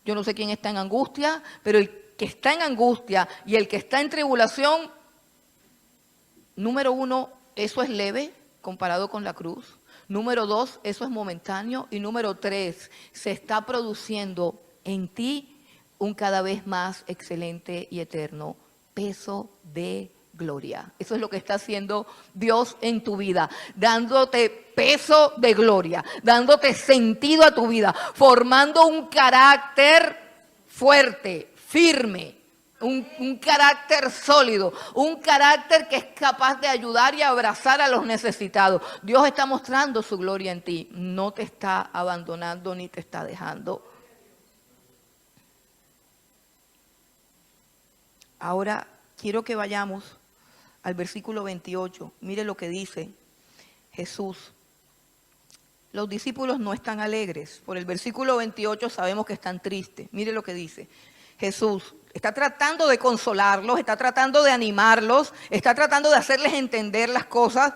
yo no sé quién está en angustia, pero el que está en angustia y el que está en tribulación, número 1, eso es leve comparado con la cruz. Número 2, eso es momentáneo. Y número 3, se está produciendo en ti un cada vez más excelente y eterno peso de gloria. Eso es lo que está haciendo Dios en tu vida, dándote peso de gloria, dándote sentido a tu vida, formando un carácter fuerte, firme, un carácter sólido, un carácter que es capaz de ayudar y abrazar a los necesitados. Dios está mostrando su gloria en ti, no te está abandonando ni te está dejando. Ahora quiero que vayamos al versículo 28. Mire lo que dice Jesús. Los discípulos no están alegres. Por el versículo 28 sabemos que están tristes. Mire lo que dice Jesús. Está tratando de consolarlos, está tratando de animarlos, está tratando de hacerles entender las cosas,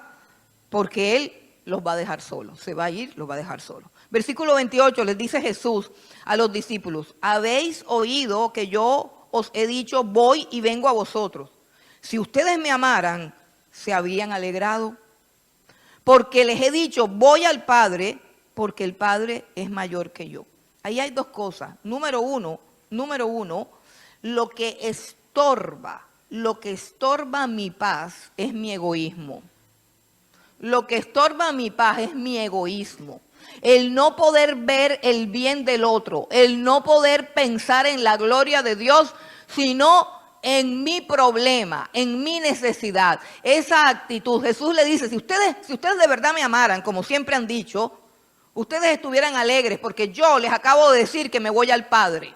porque Él los va a dejar solos. Se va a ir, los va a dejar solos. Versículo 28 les dice Jesús a los discípulos: habéis oído que yo os he dicho, voy y vengo a vosotros. Si ustedes me amaran, se habrían alegrado. Porque les he dicho, voy al Padre, porque el Padre es mayor que yo. Ahí hay dos cosas. Número uno, lo que estorba mi paz es mi egoísmo. Lo que estorba mi paz es mi egoísmo. El no poder ver el bien del otro, el no poder pensar en la gloria de Dios, sino en mi problema, en mi necesidad. Esa actitud, Jesús le dice, si ustedes de verdad me amaran, como siempre han dicho, ustedes estuvieran alegres porque yo les acabo de decir que me voy al Padre.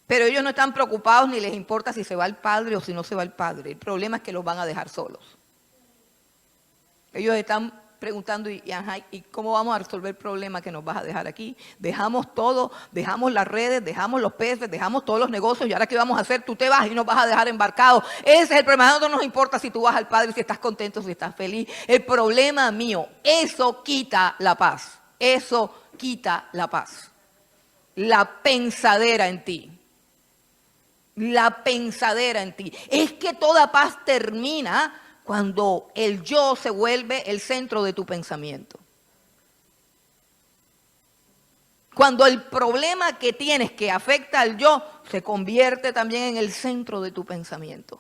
Pero ellos no están preocupados ni les importa si se va al Padre o si no se va al Padre. El problema es que los van a dejar solos. Ellos están preguntando, ¿y cómo vamos a resolver el problema que nos vas a dejar aquí? Dejamos todo, dejamos las redes, dejamos los peces, dejamos todos los negocios, y ahora ¿qué vamos a hacer? Tú te vas y nos vas a dejar embarcados. Ese es el problema. No nos importa si tú vas al Padre, si estás contento, si estás feliz. El problema mío, eso quita la paz. Eso quita la paz. La pensadera en ti. La pensadera en ti. Es que toda paz termina cuando el yo se vuelve el centro de tu pensamiento. Cuando el problema que tienes que afecta al yo se convierte también en el centro de tu pensamiento.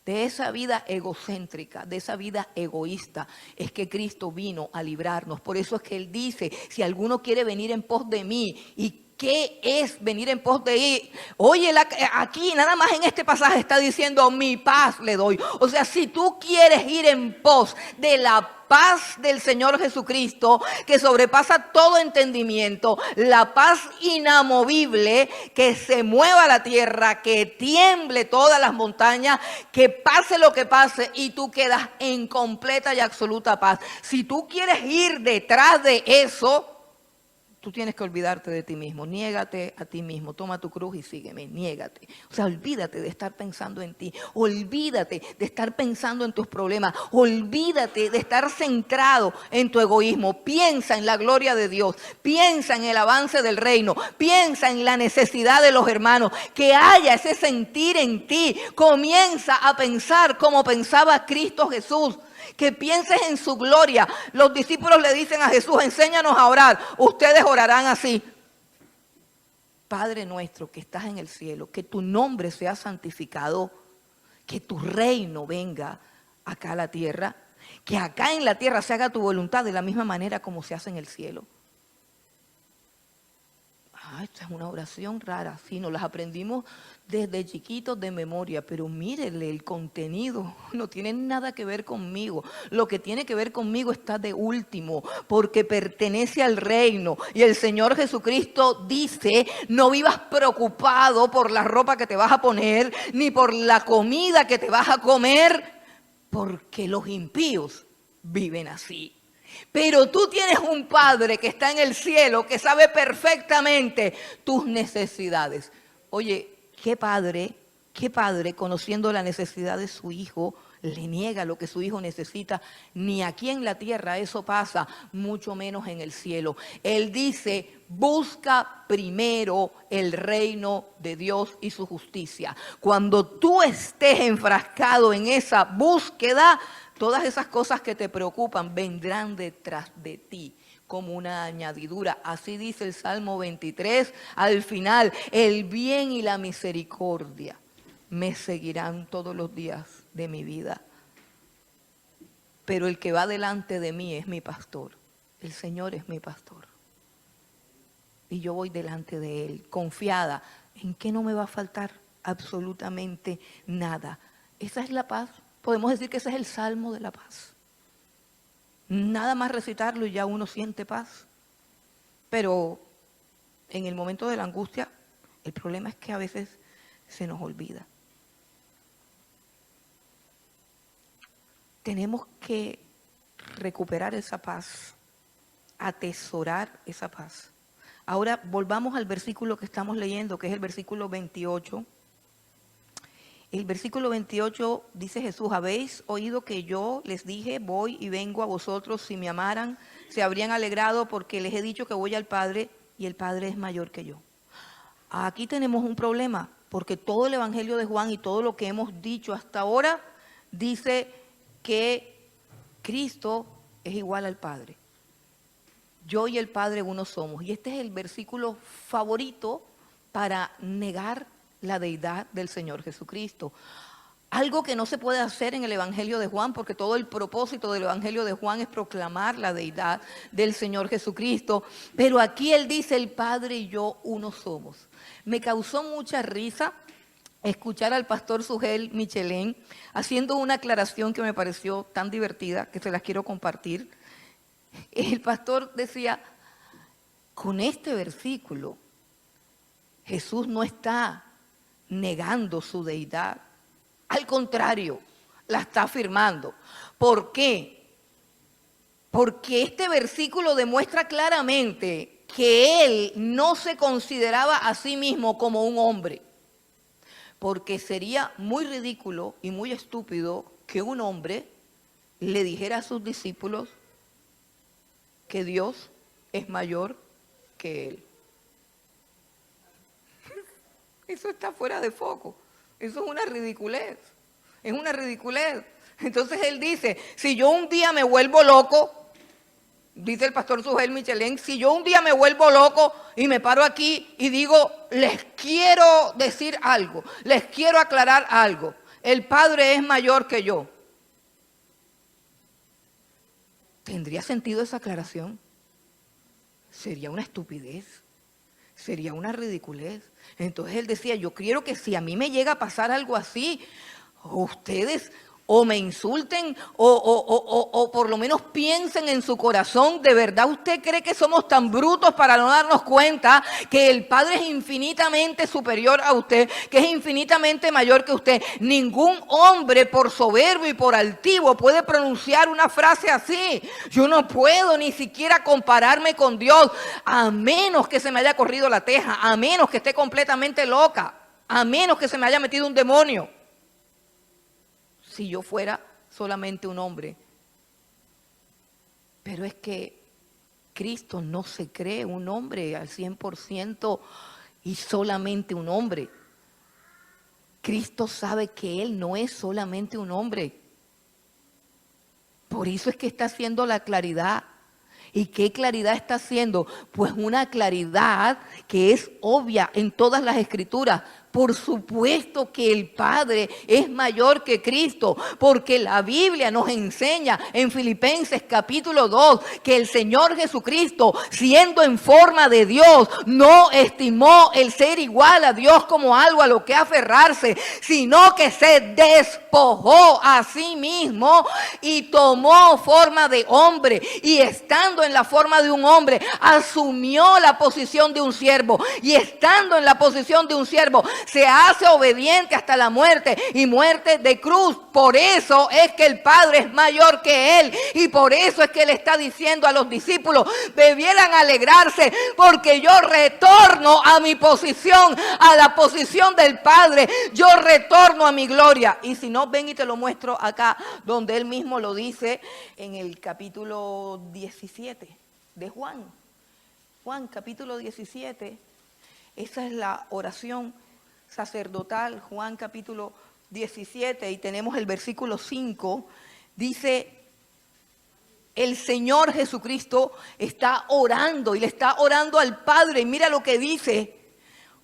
De esa vida egocéntrica, de esa vida egoísta, es que Cristo vino a librarnos. Por eso es que Él dice, si alguno quiere venir en pos de mí, ¿y qué es venir en pos de Él? Oye, aquí nada más en este pasaje está diciendo, mi paz le doy. O sea, si tú quieres ir en pos de la paz del Señor Jesucristo, que sobrepasa todo entendimiento, la paz inamovible, que se mueva la tierra, que tiemble todas las montañas, que pase lo que pase y tú quedas en completa y absoluta paz. Si tú quieres ir detrás de eso, tú tienes que olvidarte de ti mismo. Niégate a ti mismo. Toma tu cruz y sígueme. Niégate. O sea, olvídate de estar pensando en ti. Olvídate de estar pensando en tus problemas. Olvídate de estar centrado en tu egoísmo. Piensa en la gloria de Dios. Piensa en el avance del reino. Piensa en la necesidad de los hermanos. Que haya ese sentir en ti. Comienza a pensar como pensaba Cristo Jesús. Que pienses en su gloria. Los discípulos le dicen a Jesús, enséñanos a orar. Ustedes orarán así: Padre nuestro que estás en el cielo, que tu nombre sea santificado, que tu reino venga, acá a la tierra, que acá en la tierra se haga tu voluntad de la misma manera como se hace en el cielo. Esta es una oración rara, sí, nos las aprendimos desde chiquitos de memoria, pero mírenle, el contenido no tiene nada que ver conmigo. Lo que tiene que ver conmigo está de último, porque pertenece al reino. Y el Señor Jesucristo dice, no vivas preocupado por la ropa que te vas a poner, ni por la comida que te vas a comer, porque los impíos viven así. Pero tú tienes un Padre que está en el cielo, que sabe perfectamente tus necesidades. Oye, qué padre, conociendo la necesidad de su hijo, le niega lo que su hijo necesita. Ni aquí en la tierra eso pasa, mucho menos en el cielo. Él dice, busca primero el reino de Dios y su justicia. Cuando tú estés enfrascado en esa búsqueda, todas esas cosas que te preocupan vendrán detrás de ti como una añadidura. Así dice el Salmo 23, al final, el bien y la misericordia me seguirán todos los días de mi vida. Pero el que va delante de mí es mi pastor. El Señor es mi pastor. Y yo voy delante de Él, confiada en que no me va a faltar absolutamente nada. Esa es la paz. Podemos decir que ese es el salmo de la paz. Nada más recitarlo y ya uno siente paz. Pero en el momento de la angustia, el problema es que a veces se nos olvida. Tenemos que recuperar esa paz, atesorar esa paz. Ahora volvamos al versículo que estamos leyendo, que es el versículo 28. El versículo 28 dice Jesús, habéis oído que yo les dije, voy y vengo a vosotros, si me amaran, se habrían alegrado porque les he dicho que voy al Padre y el Padre es mayor que yo. Aquí tenemos un problema, porque todo el Evangelio de Juan y todo lo que hemos dicho hasta ahora dice que Cristo es igual al Padre. Yo y el Padre uno somos. Y este es el versículo favorito para negar la deidad del Señor Jesucristo. Algo que no se puede hacer en el Evangelio de Juan, porque todo el propósito del Evangelio de Juan es proclamar la deidad del Señor Jesucristo. Pero aquí Él dice, el Padre y yo uno somos. Me causó mucha risa escuchar al pastor Sugel Michelén haciendo una aclaración que me pareció tan divertida, que se las quiero compartir. El pastor decía, con este versículo, Jesús no está negando su deidad. Al contrario, la está afirmando. ¿Por qué? Porque este versículo demuestra claramente que él no se consideraba a sí mismo como un hombre. Porque sería muy ridículo y muy estúpido que un hombre le dijera a sus discípulos que Dios es mayor que él. Eso está fuera de foco. Eso es una ridiculez. Es una ridiculez. Entonces él dice, si yo un día me vuelvo loco, dice el pastor Sugel Michelén, si yo un día me vuelvo loco y me paro aquí y digo, les quiero decir algo, les quiero aclarar algo, el Padre es mayor que yo. ¿Tendría sentido esa aclaración? Sería una estupidez. Sería una ridiculez. Entonces él decía, yo quiero que si a mí me llega a pasar algo así, ustedes o me insulten o por lo menos piensen en su corazón, ¿de verdad usted cree que somos tan brutos para no darnos cuenta que el Padre es infinitamente superior a usted, que es infinitamente mayor que usted? Ningún hombre por soberbio y por altivo puede pronunciar una frase así. Yo no puedo ni siquiera compararme con Dios, a menos que se me haya corrido la teja, a menos que esté completamente loca, a menos que se me haya metido un demonio. Si yo fuera solamente un hombre. Pero es que Cristo no se cree un hombre al 100% y solamente un hombre. Cristo sabe que Él no es solamente un hombre. Por eso es que está haciendo la claridad. ¿Y qué claridad está haciendo? Pues una claridad que es obvia en todas las escrituras. Por supuesto que el Padre es mayor que Cristo, porque la Biblia nos enseña en Filipenses capítulo 2 que el Señor Jesucristo, siendo en forma de Dios, no estimó el ser igual a Dios como algo a lo que aferrarse, sino que se despojó a sí mismo y tomó forma de hombre, y estando en la forma de un hombre, asumió la posición de un siervo, y estando en la posición de un siervo, se hace obediente hasta la muerte, y muerte de cruz. Por eso es que el Padre es mayor que Él, y por eso es que Él está diciendo a los discípulos: debieran alegrarse, porque yo retorno a mi posición, a la posición del Padre. Yo retorno a mi gloria. Y si no, ven y te lo muestro acá, donde Él mismo lo dice en el capítulo 17 de Juan. Juan, capítulo 17. Esa es la oración sacerdotal, Juan capítulo 17, y tenemos el versículo 5. Dice: el Señor Jesucristo está orando, y le está orando al Padre. Y mira lo que dice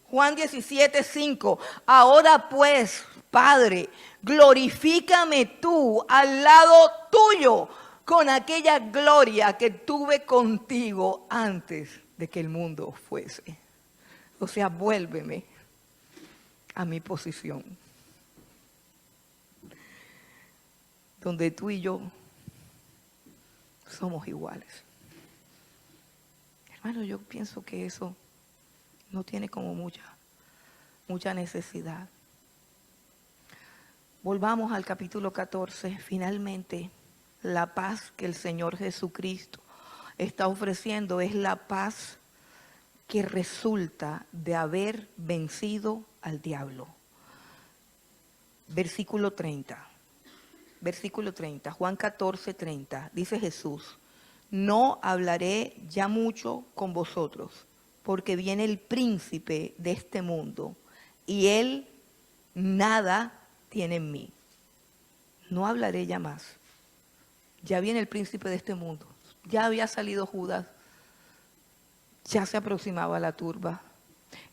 Juan 17, 5. Ahora pues, Padre, glorifícame tú al lado tuyo con aquella gloria que tuve contigo antes de que el mundo fuese. O sea, vuélveme a mi posición, donde tú y yo somos iguales. Hermano, yo pienso que eso no tiene como mucha necesidad. Volvamos al capítulo 14. Finalmente, la paz que el Señor Jesucristo está ofreciendo es la paz que resulta de haber vencido al diablo. Versículo 30. Versículo 30, Juan 14, 30. Dice Jesús: no hablaré ya mucho con vosotros, porque viene el príncipe de este mundo, y él nada tiene en mí. No hablaré ya más. Ya viene el príncipe de este mundo. Ya había salido Judas. Ya se aproximaba la turba.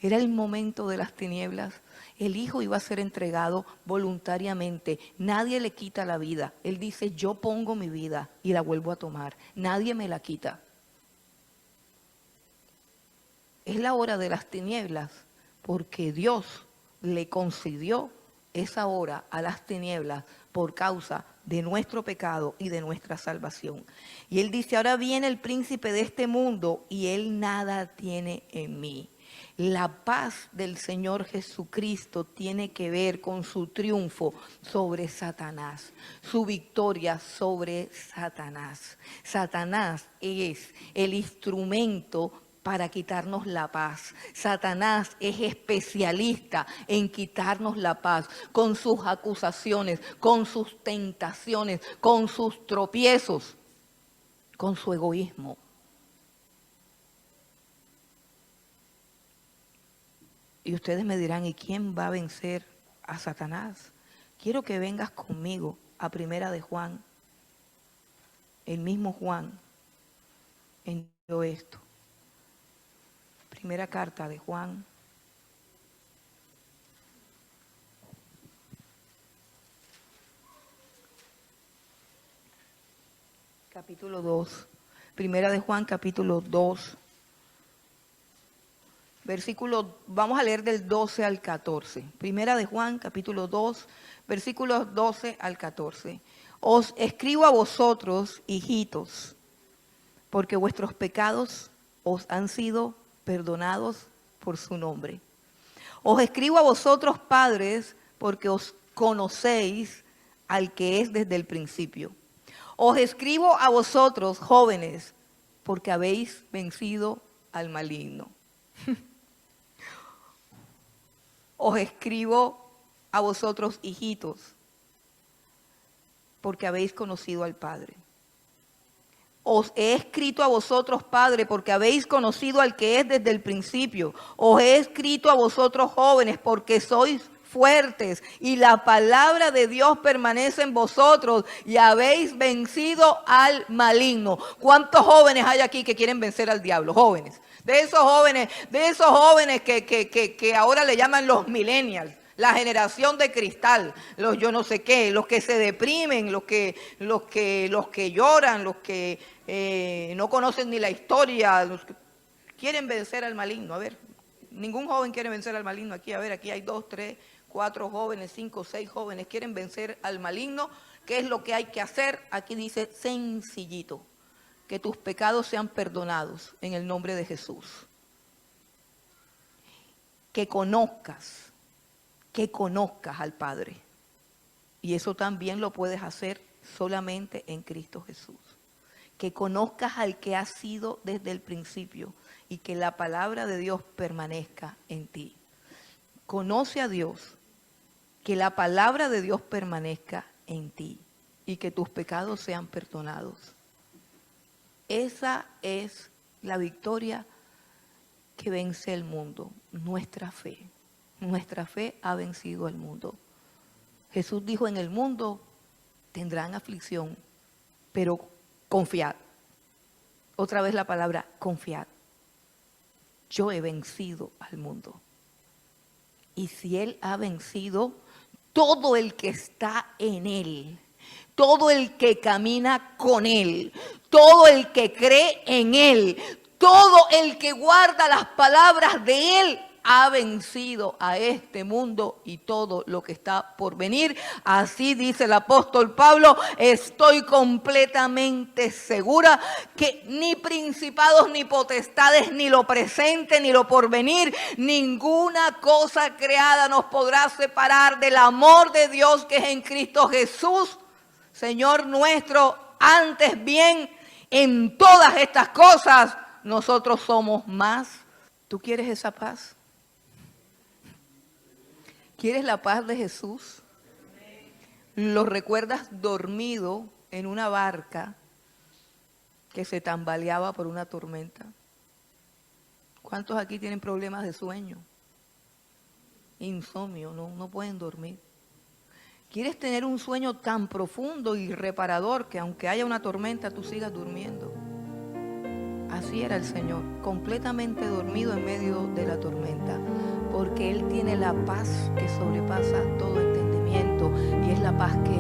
Era el momento de las tinieblas. El Hijo iba a ser entregado voluntariamente. Nadie le quita la vida. Él dice: yo pongo mi vida y la vuelvo a tomar. Nadie me la quita. Es la hora de las tinieblas, porque Dios le concedió esa hora a las tinieblas por causa de nuestro pecado y de nuestra salvación. Y Él dice: ahora viene el príncipe de este mundo y él nada tiene en mí. La paz del Señor Jesucristo tiene que ver con su triunfo sobre Satanás, su victoria sobre Satanás. Satanás es el instrumento para quitarnos la paz. Satanás es especialista en quitarnos la paz con sus acusaciones, con sus tentaciones, con sus tropiezos, con su egoísmo. Y ustedes me dirán: ¿y quién va a vencer a Satanás? Quiero que vengas conmigo a Primera de Juan. El mismo Juan envió esto. Primera carta de Juan. Capítulo 2. Primera de Juan, capítulo 2. Versículo, vamos a leer del 12 al 14. Primera de Juan, capítulo 2, versículos 12 al 14. Os escribo a vosotros, hijitos, porque vuestros pecados os han sido perdonados por su nombre. Os escribo a vosotros, padres, porque os conocéis al que es desde el principio. Os escribo a vosotros, jóvenes, porque habéis vencido al maligno. Os escribo a vosotros, hijitos, porque habéis conocido al Padre. Os he escrito a vosotros, Padre, porque habéis conocido al que es desde el principio. Os he escrito a vosotros, jóvenes, porque sois fuertes y la palabra de Dios permanece en vosotros y habéis vencido al maligno. ¿Cuántos jóvenes hay aquí que quieren vencer al diablo? Jóvenes. de esos jóvenes que ahora le llaman los millennials, la generación de cristal, los yo no sé qué, los que se deprimen, los que lloran, los que no conocen ni la historia, los que quieren vencer al maligno. A ver, ningún joven quiere vencer al maligno aquí. A ver, aquí hay 2, 3, 4 jóvenes, 5, 6 jóvenes quieren vencer al maligno. ¿Qué es lo que hay que hacer? Aquí dice sencillito, que tus pecados sean perdonados en el nombre de Jesús. Que conozcas al Padre. Y eso también lo puedes hacer solamente en Cristo Jesús. Que conozcas al que has sido desde el principio y que la palabra de Dios permanezca en ti. Conoce a Dios, que la palabra de Dios permanezca en ti y que tus pecados sean perdonados. Esa es la victoria que vence el mundo, nuestra fe. Nuestra fe ha vencido al mundo. Jesús dijo, en el mundo tendrán aflicción, pero confiad. Otra vez la palabra confiad. Yo he vencido al mundo. Y si Él ha vencido, todo el que está en Él, todo el que camina con Él, todo el que cree en Él, todo el que guarda las palabras de Él, ha vencido a este mundo y todo lo que está por venir. Así dice el apóstol Pablo, estoy completamente segura que ni principados, ni potestades, ni lo presente, ni lo porvenir, ninguna cosa creada nos podrá separar del amor de Dios que es en Cristo Jesús, Señor nuestro. Antes bien, en todas estas cosas, nosotros somos más. ¿Tú quieres esa paz? ¿Quieres la paz de Jesús? ¿Lo recuerdas dormido en una barca que se tambaleaba por una tormenta? ¿Cuántos aquí tienen problemas de sueño? Insomnio, no pueden dormir. ¿Quieres tener un sueño tan profundo y reparador que aunque haya una tormenta tú sigas durmiendo? Así era el Señor, completamente dormido en medio de la tormenta, porque Él tiene la paz que sobrepasa todo entendimiento y es la paz que